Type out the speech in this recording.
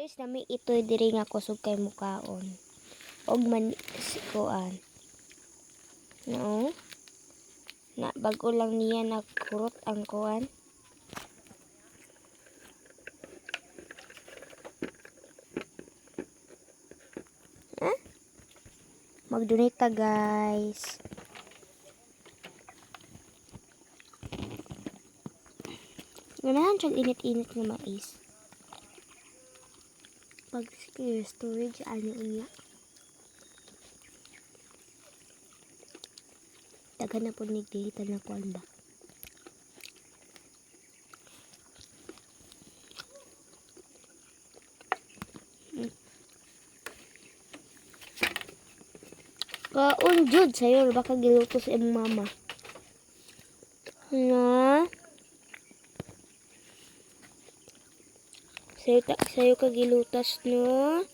guys, nami ito diri nga kusog kay mukaon. Og man sikuan. No? Na bago lang niya nagkurot ang kuan. Ha? Mag-donate ta guys. Ganahan siyang init-init na mais. Pag storage, ano niya. Taga na po nagdihita na kuan ba. Kaon jud sayo baka giluto sa imong mama. Na. Sayo ka gilutas no.